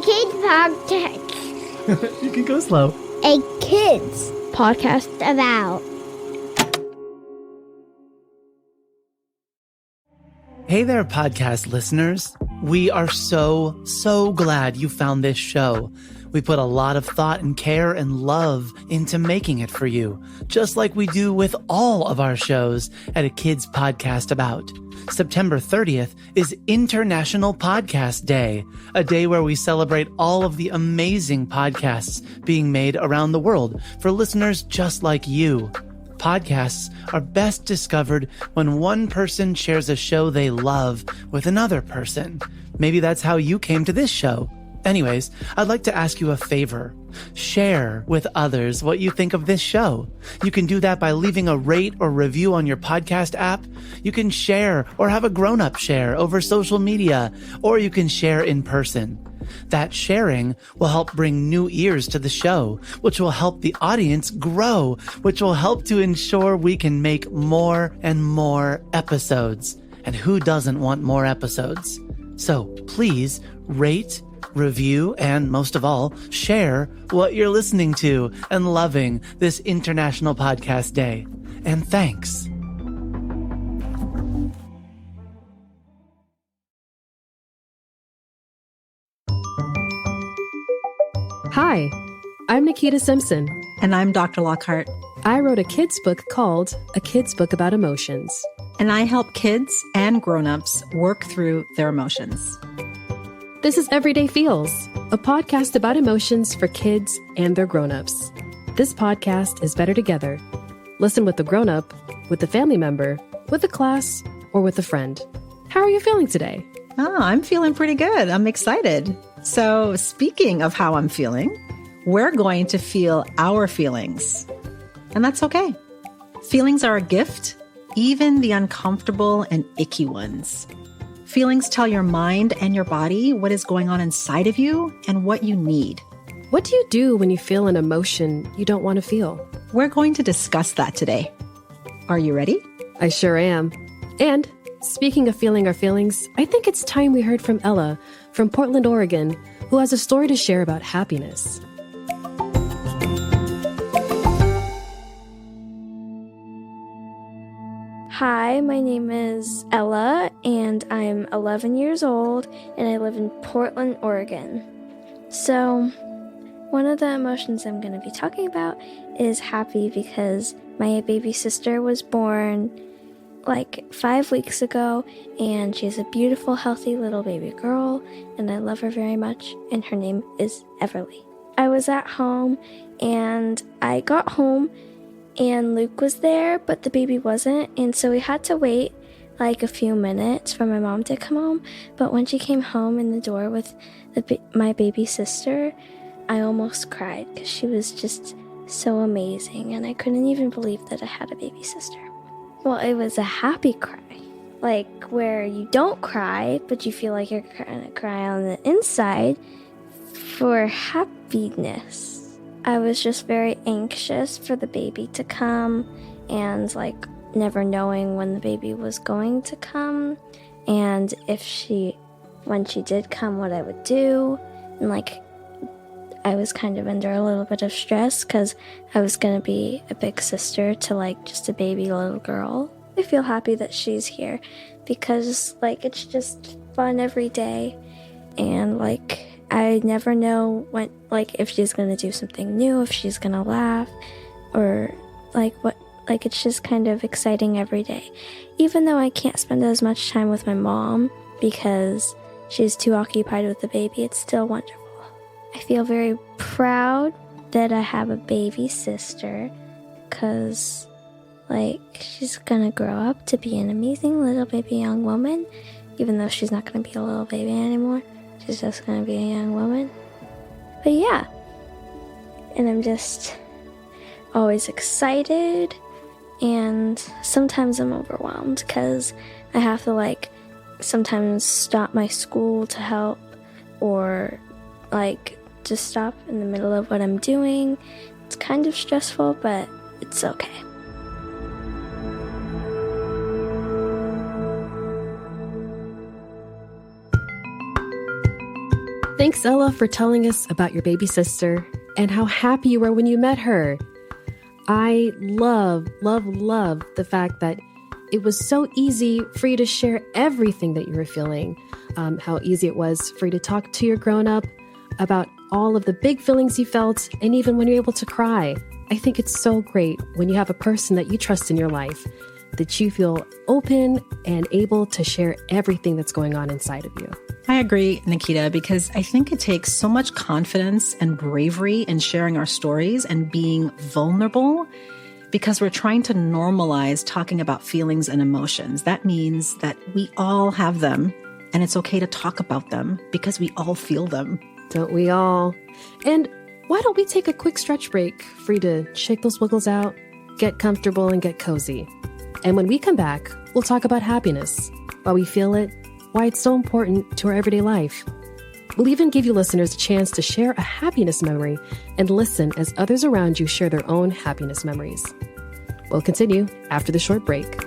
kids podcast. You can go slow. A kids podcast about. Hey there, podcast listeners. We are so glad you found this show. We put a lot of thought and care and love into making it for you, just like we do with all of our shows at A Kids Podcast About. September 30th is International Podcast Day, a day where we celebrate all of the amazing podcasts being made around the world for listeners just like you. Podcasts are best discovered when one person shares a show they love with another person. Maybe that's how you came to this show. Anyways, I'd like to ask you a favor. Share with others what you think of this show. You can do that by leaving a rate or review on your podcast app. You can share or have a grown-up share over social media, or you can share in person. That sharing will help bring new ears to the show, which will help the audience grow, which will help to ensure we can make more and more episodes. And who doesn't want more episodes? So please rate, review, and most of all, share what you're listening to and loving this International Podcast Day. And thanks. Hi, I'm Nikita Simpson. And I'm Dr. Lockhart. I wrote a kid's book called A Kid's Book About Emotions. And I help kids and grown-ups work through their emotions. This is Everyday Feels, a podcast about emotions for kids and their grown-ups. This podcast is better together. Listen with the grown-up, with a family member, with a class, or with a friend. How are you feeling today? Oh, I'm feeling pretty good. I'm excited. So speaking of how I'm feeling, we're going to feel our feelings. And that's okay. Feelings are a gift, even the uncomfortable and icky ones. Feelings tell your mind and your body what is going on inside of you and what you need. What do you do when you feel an emotion you don't want to feel? We're going to discuss that today. Are you ready? I sure am. And speaking of feeling our feelings, I think it's time we heard from Ella from Portland, Oregon, who has a story to share about happiness. Hi, my name is Ella, and I'm 11 years old, and I live in Portland, Oregon. So, one of the emotions I'm going to be talking about is happy because my baby sister was born like 5 weeks ago, and she's a beautiful, healthy little baby girl, and I love her very much, and her name is Everly. I was at home, and I got home, and Luke was there, but the baby wasn't, and so we had to wait like a few minutes for my mom to come home. But when she came home in the door with my baby sister, I almost cried because she was just so amazing, and I couldn't even believe that I had a baby sister. Well, it was a happy cry, like where you don't cry, but you feel like you're going to cry on the inside for happiness. I was just very anxious for the baby to come and like never knowing when the baby was going to come and when she did come, what I would do. And like I was kind of under a little bit of stress because I was going to be a big sister to like just a baby little girl. I feel happy that she's here because like it's just fun every day, and like I never know when, like if she's going to do something new, if she's going to laugh, or like what, like it's just kind of exciting every day. Even though I can't spend as much time with my mom because she's too occupied with the baby, it's still wonderful. I feel very proud that I have a baby sister because, like, she's gonna grow up to be an amazing little baby young woman, even though she's not gonna be a little baby anymore. She's just gonna be a young woman. But yeah, and I'm just always excited, and sometimes I'm overwhelmed because I have to, like, sometimes stop my school to help, or, like, just stop in the middle of what I'm doing. It's kind of stressful, but it's okay. Thanks, Ella, for telling us about your baby sister and how happy you were when you met her. I love the fact that it was so easy for you to share everything that you were feeling, how easy it was for you to talk to your grown-up about all of the big feelings you felt, and even when you're able to cry. I think it's so great when you have a person that you trust in your life, that you feel open and able to share everything that's going on inside of you. I agree, Nikita, because I think it takes so much confidence and bravery in sharing our stories and being vulnerable, because we're trying to normalize talking about feelings and emotions. That means that we all have them, and it's okay to talk about them because we all feel them. Don't we all? And why don't we take a quick stretch break for you to shake those wiggles out, get comfortable, and get cozy. And when we come back, we'll talk about happiness, why we feel it, why it's so important to our everyday life. We'll even give you listeners a chance to share a happiness memory and listen as others around you share their own happiness memories. We'll continue after the short break.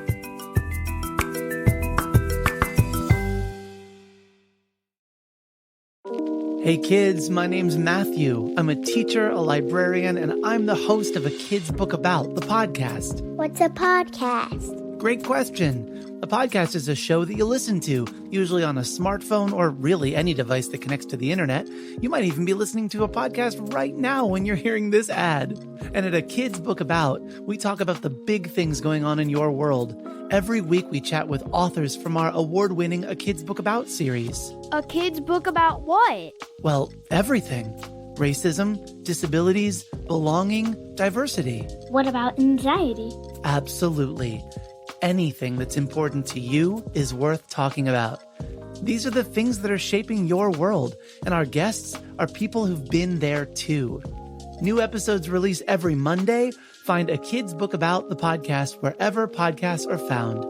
Hey kids, my name's Matthew. I'm a teacher, a librarian, and I'm the host of A Kid's Book About, the podcast. What's a podcast? Great question. A podcast is a show that you listen to, usually on a smartphone or really any device that connects to the internet. You might even be listening to a podcast right now when you're hearing this ad. And at A Kid's Book About, we talk about the big things going on in your world. Every week we chat with authors from our award-winning A Kid's Book About series. A kid's book about what? Well, everything. Racism, disabilities, belonging, diversity. What about anxiety? Absolutely. Anything that's important to you is worth talking about. These are the things that are shaping your world, and our guests are people who've been there too. New episodes release every Monday. Find A Kid's Book About, the podcast, wherever podcasts are found.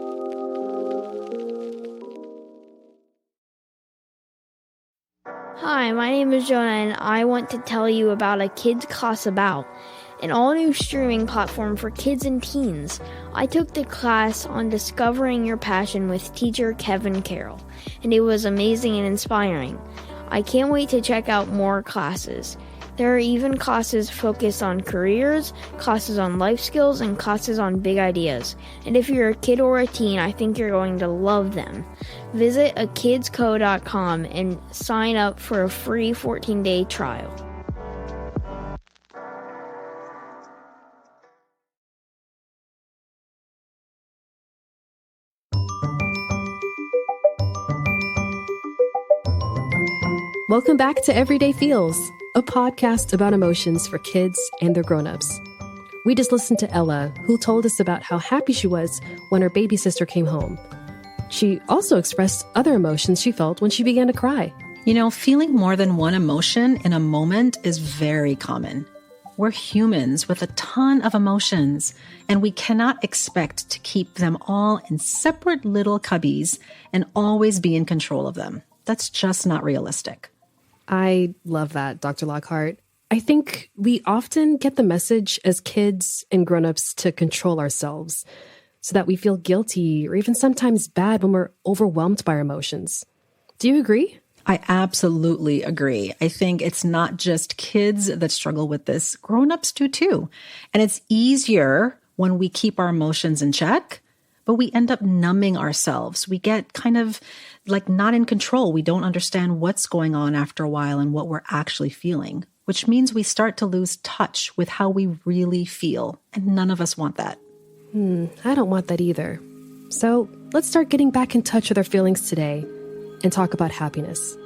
Hi, my name is Jonah, and I want to tell you about A Kid's Class About, an all-new streaming platform for kids and teens. I took the class on Discovering Your Passion with teacher Kevin Carroll, and it was amazing and inspiring. I can't wait to check out more classes. There are even classes focused on careers, classes on life skills, and classes on big ideas. And if you're a kid or a teen, I think you're going to love them. Visit akidsco.com and sign up for a free 14-day trial. Welcome back to Everyday Feels, a podcast about emotions for kids and their grown-ups. We just listened to Ella, who told us about how happy she was when her baby sister came home. She also expressed other emotions she felt when she began to cry. You know, feeling more than one emotion in a moment is very common. We're humans with a ton of emotions, and we cannot expect to keep them all in separate little cubbies and always be in control of them. That's just not realistic. I love that, Dr. Lockhart. I think we often get the message as kids and grown-ups to control ourselves so that we feel guilty or even sometimes bad when we're overwhelmed by our emotions. Do you agree? I absolutely agree. I think it's not just kids that struggle with this. Grown-ups do too. And it's easier when we keep our emotions in check, but we end up numbing ourselves. We get kind of like not in control. We don't understand what's going on after a while and what we're actually feeling, which means we start to lose touch with how we really feel. And none of us want that. I don't want that either. So let's start getting back in touch with our feelings today and talk about happiness.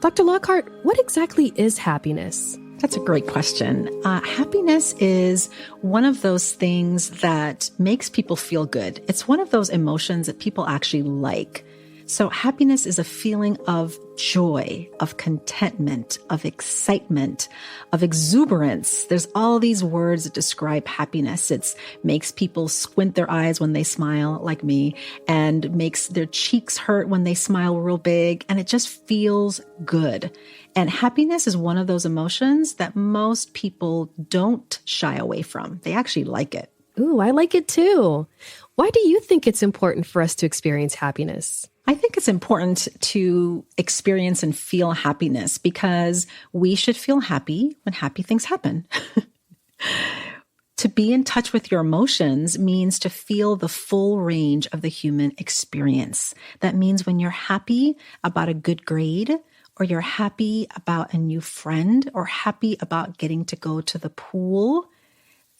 Dr. Lockhart, what exactly is happiness? That's a great question. Happiness is one of those things that makes people feel good. It's one of those emotions that people actually like. So happiness is a feeling of joy, of contentment, of excitement, of exuberance. There's all these words that describe happiness. It makes people squint their eyes when they smile, like me, and makes their cheeks hurt when they smile real big. And it just feels good. And happiness is one of those emotions that most people don't shy away from. They actually like it. Ooh, I like it too. Why do you think it's important for us to experience happiness? I think it's important to experience and feel happiness because we should feel happy when happy things happen. To be in touch with your emotions means to feel the full range of the human experience. That means when you're happy about a good grade, or you're happy about a new friend, or happy about getting to go to the pool,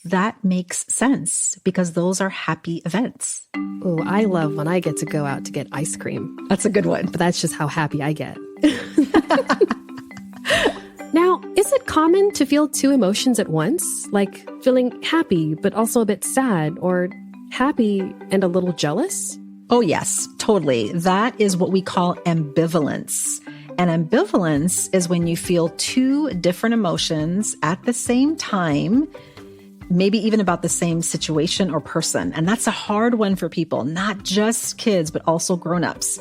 that makes sense because those are happy events. Oh, I love when I get to go out to get ice cream. That's a good one. But that's just how happy I get. Now, is it common to feel two emotions at once? Like feeling happy, but also a bit sad, or happy and a little jealous? Oh, yes, totally. That is what we call ambivalence. And ambivalence is when you feel two different emotions at the same time, maybe even about the same situation or person. And that's a hard one for people, not just kids, but also grown-ups.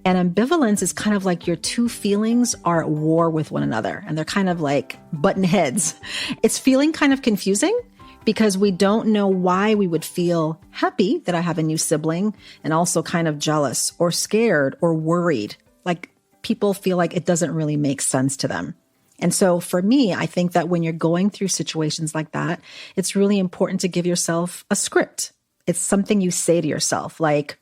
And ambivalence is kind of like your two feelings are at war with one another, and they're kind of like button heads. It's feeling kind of confusing because we don't know why we would feel happy that I have a new sibling and also kind of jealous or scared or worried. Like people feel like it doesn't really make sense to them. And so for me, I think that when you're going through situations like that, it's really important to give yourself a script. It's something you say to yourself, like,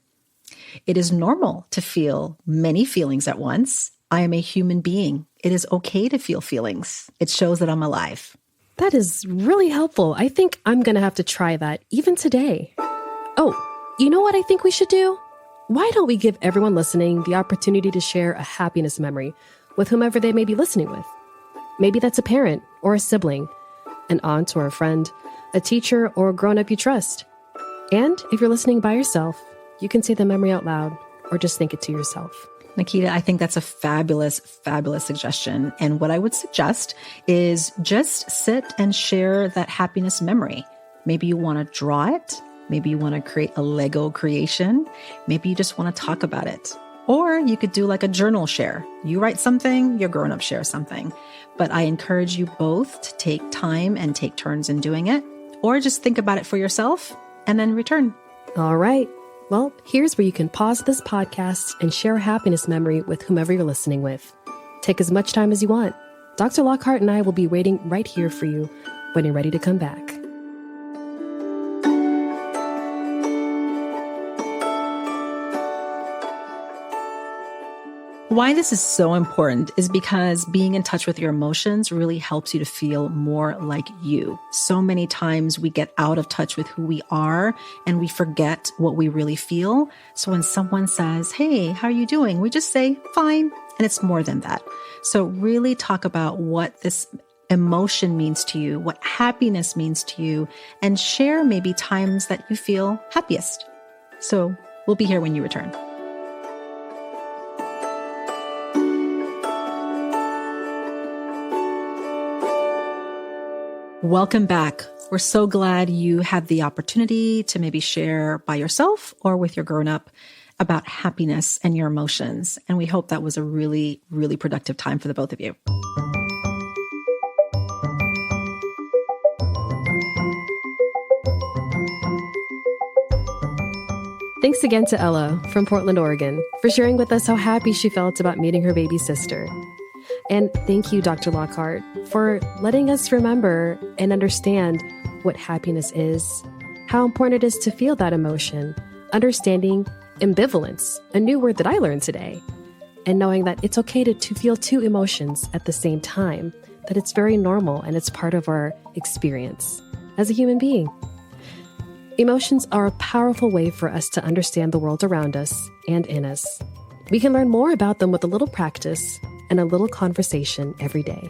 it is normal to feel many feelings at once. I am a human being. It is okay to feel feelings. It shows that I'm alive. That is really helpful. I think I'm going to have to try that even today. Oh, you know what I think we should do? Why don't we give everyone listening the opportunity to share a happiness memory with whomever they may be listening with? Maybe that's a parent or a sibling, an aunt or a friend, a teacher or a grown-up you trust. And if you're listening by yourself, you can say the memory out loud or just think it to yourself. Nikita, I think that's a fabulous, fabulous suggestion. And what I would suggest is just sit and share that happiness memory. Maybe you want to draw it. Maybe you want to create a Lego creation. Maybe you just want to talk about it. Or you could do like a journal share. You write something, your grown-up share something. But I encourage you both to take time and take turns in doing it, or just think about it for yourself and then return. All right. Well, here's where you can pause this podcast and share a happiness memory with whomever you're listening with. Take as much time as you want. Dr. Lockhart and I will be waiting right here for you when you're ready to come back. Why this is so important is because being in touch with your emotions really helps you to feel more like you. So many times we get out of touch with who we are and we forget what we really feel. So when someone says, "Hey, how are you doing?" we just say, "Fine." And it's more than that. So really talk about what this emotion means to you, what happiness means to you, and share maybe times that you feel happiest. So we'll be here when you return. Welcome back. We're so glad you had the opportunity to maybe share by yourself or with your grown-up about happiness and your emotions. And we hope that was a really, really productive time for the both of you. Thanks again to Ella from Portland, Oregon, for sharing with us how happy she felt about meeting her baby sister. And thank you, Dr. Lockhart, for letting us remember and understand what happiness is, how important it is to feel that emotion, understanding ambivalence, a new word that I learned today, and knowing that it's okay to feel two emotions at the same time, that it's very normal and it's part of our experience as a human being. Emotions are a powerful way for us to understand the world around us and in us. We can learn more about them with a little practice and a little conversation every day.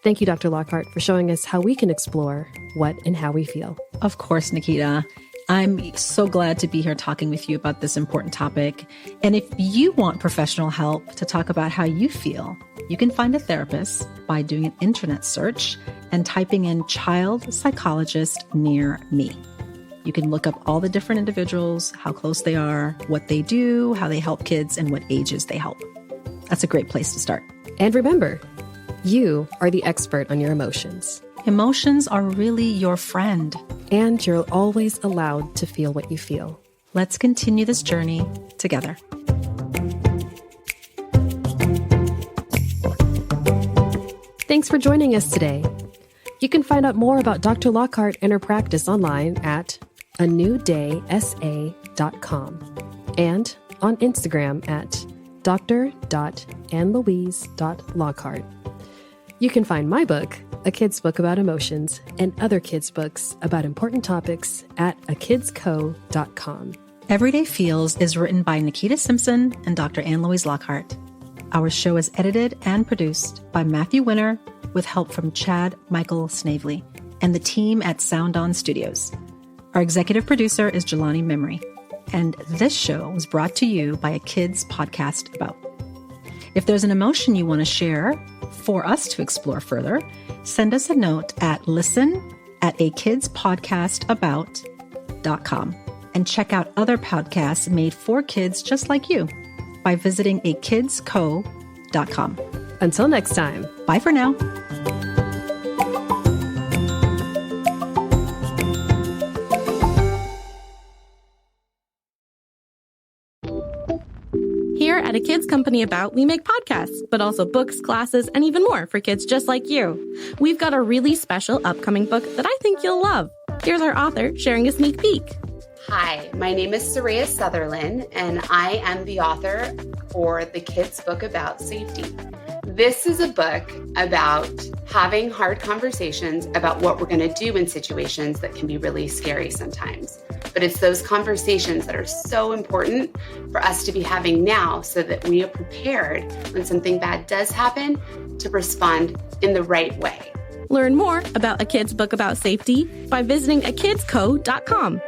Thank you, Dr. Lockhart, for showing us how we can explore what and how we feel. Of course, Nikita. I'm so glad to be here talking with you about this important topic. And if you want professional help to talk about how you feel, you can find a therapist by doing an internet search and typing in child psychologist near me. You can look up all the different individuals, how close they are, what they do, how they help kids, and what ages they help. That's a great place to start. And remember, you are the expert on your emotions. Emotions are really your friend. And you're always allowed to feel what you feel. Let's continue this journey together. Thanks for joining us today. You can find out more about Dr. Lockhart and her practice online at anewdaysa.com and on Instagram at dr.annlouise.lockhart. You can find my book, A Kid's Book About Emotions, and other kids' books about important topics at akidsco.com. Everyday Feels is written by Nikita Simpson and Dr. Ann Louise Lockhart. Our show is edited and produced by Matthew Winner with help from Chad Michael Snavely and the team at Sound On Studios. Our executive producer is Jelani Memory, and this show was brought to you by A Kids Podcast About. If there's an emotion you want to share for us to explore further, send us a note at listen@akidspodcastabout.com and check out other podcasts made for kids just like you by visiting akidsco.com. Until next time. Bye for now. Here at A Kids Company About, we make podcasts, but also books, classes, and even more for kids just like you. We've got a really special upcoming book that I think you'll love. Here's our author sharing a sneak peek. Hi, my name is Soraya Sutherland, and I am the author for The Kids Book About Safety. This is a book about having hard conversations about what we're going to do in situations that can be really scary sometimes. But it's those conversations that are so important for us to be having now so that we are prepared when something bad does happen to respond in the right way. Learn more about A Kid's Book About Safety by visiting akidsco.com.